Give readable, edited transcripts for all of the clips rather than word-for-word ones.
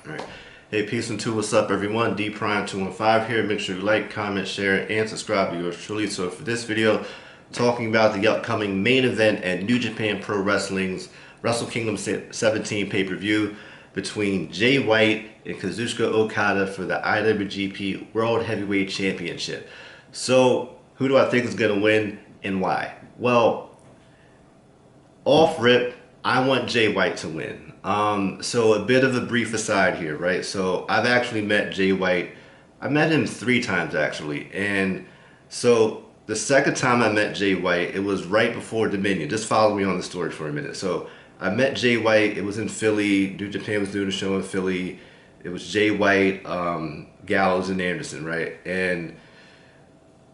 All right. Hey, peace and two. What's up, everyone? D Prime 215 here. Make sure you like, comment, share, and subscribe to yours truly. So, for this video, talking about the upcoming main event at New Japan Pro Wrestling's Wrestle Kingdom 17 pay per view between Jay White and Kazuchika Okada for the IWGP World Heavyweight Championship. So, who do I think is going to win and why? Well, off rip, I want Jay White to win. So a bit of a brief aside here, right? So I've actually met Jay White. I met him 3 times actually, and so the second time I met Jay White, it was right before Dominion. Just follow me on the story for a minute. So I met Jay White. It was in Philly. New Japan was doing a show in Philly. It was Jay White, Gallows, and Anderson, right? And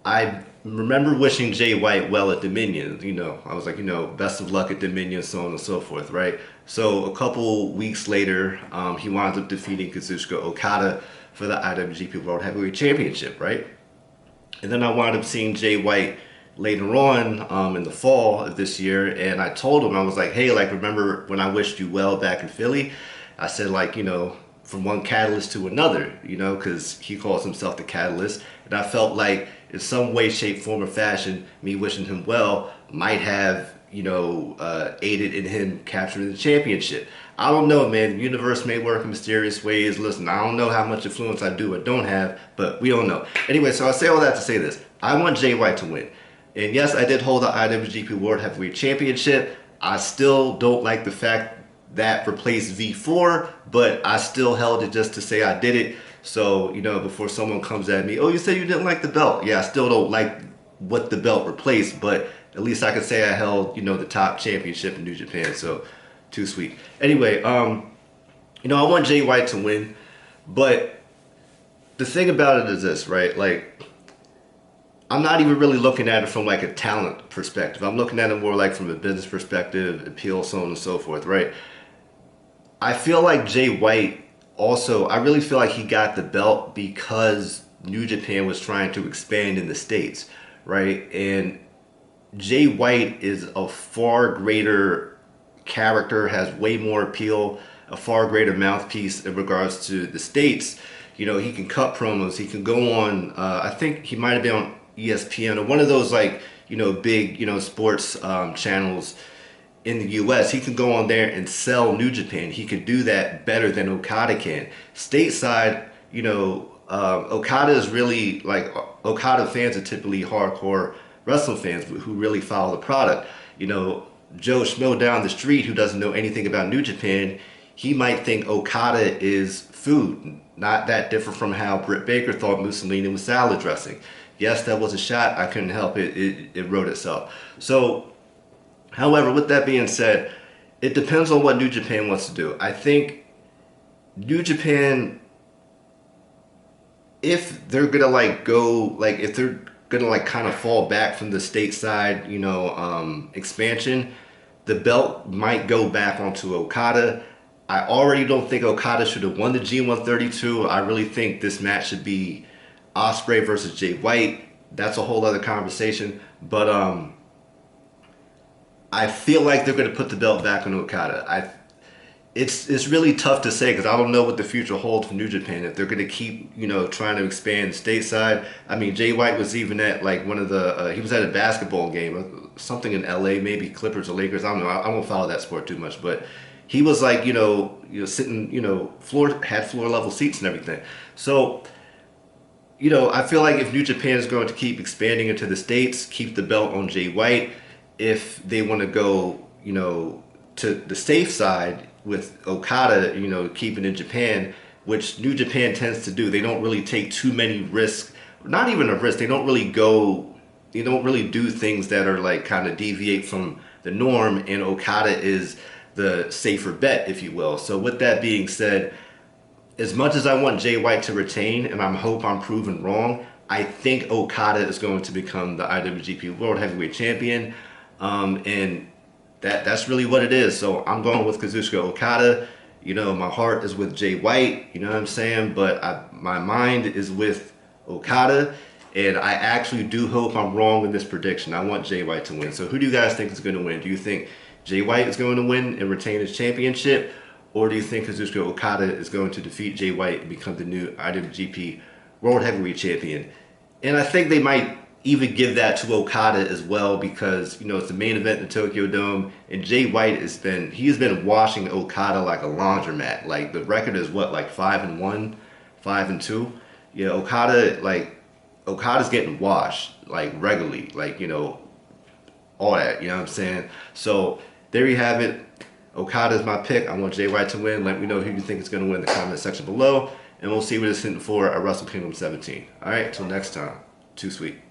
I remember wishing Jay White well at Dominion. I was like, best of luck at Dominion, so on and so forth, right? So a couple weeks later, he winds up defeating Kazuchika Okada for the IWGP World Heavyweight Championship, right? And then I wound up seeing Jay White later on in the fall of this year, and I told him, I was like, hey, like, remember when I wished you well back in Philly? I said, like, from one catalyst to another, because he calls himself the catalyst. And I felt like in some way, shape, form, or fashion, me wishing him well might have, aided in him capturing the championship. I don't know, man. The universe may work in mysterious ways. Listen, I don't know how much influence I do or don't have, but we don't know. Anyway, so I say all that to say this. I want Jay White to win. And yes, I did hold the IWGP World Heavyweight Championship. I still don't like the fact that replaced V4, but I still held it just to say I did it. So, before someone comes at me, oh, you said you didn't like the belt. Yeah, I still don't like what the belt replaced, but at least I can say I held, the top championship in New Japan. So, too sweet. Anyway, I want Jay White to win, but the thing about it is this, right? Like, I'm not even really looking at it from like a talent perspective. I'm looking at it more like from a business perspective, appeal, so on and so forth, right? I feel like Jay White also, I really feel like he got the belt because New Japan was trying to expand in the States, right? And Jay White is a far greater character, has way more appeal, a far greater mouthpiece in regards to the States. He can cut promos, he can go on, I think he might have been on ESPN or one of those like, big, sports channels in the US. He can go on there and sell New Japan. He could do that better than Okada can. Stateside, Okada is really like, Okada fans are typically hardcore wrestling fans who really follow the product. Joe Schmo down the street who doesn't know anything about New Japan, he might think Okada is food. Not that different from how Britt Baker thought Mussolini was salad dressing. Yes, that was a shot. I couldn't help it. It wrote itself. So, however, with that being said, it depends on what New Japan wants to do. I think New Japan, if they're gonna if they're gonna like kind of fall back from the stateside, expansion, the belt might go back onto Okada. I already don't think Okada should have won the G132. I really think this match should be Ospreay versus Jay White. That's a whole other conversation. But I feel like they're going to put the belt back on Okada. It's really tough to say because I don't know what the future holds for New Japan. If they're going to keep trying to expand stateside. I mean, Jay White was even at like one of the he was at a basketball game, something in LA, maybe Clippers or Lakers. I don't know. I won't follow that sport too much, but he was like sitting had floor level seats and everything. So I feel like if New Japan is going to keep expanding into the States, keep the belt on Jay White. If they want to go, to the safe side with Okada, keeping in Japan, which New Japan tends to do. They don't really take too many risks. Not even a risk. They don't really do things that are like kind of deviate from the norm, and Okada is the safer bet, if you will. So with that being said, as much as I want Jay White to retain, and I hope I'm proven wrong, I think Okada is going to become the IWGP World Heavyweight Champion. And that's really what it is. So I'm going with Kazuchika Okada. My heart is with Jay White, you know what I'm saying? But my mind is with Okada. And I actually do hope I'm wrong in this prediction. I want Jay White to win. So who do you guys think is going to win? Do you think Jay White is going to win and retain his championship? Or do you think Kazuchika Okada is going to defeat Jay White and become the new IWGP World Heavyweight Champion? And I think they might even give that to Okada as well, because it's the main event in the Tokyo Dome, and Jay White has been washing Okada like a laundromat. Like, the record is what, like 5-1, 5-2. Yeah, Okada's getting washed like regularly, like all that. You know what I'm saying? So there you have it. Okada's my pick. I want Jay White to win. Let me know who you think is going to win in the comment section below, and we'll see what it's hitting for at Wrestle Kingdom 17. All right, till next time. Too sweet.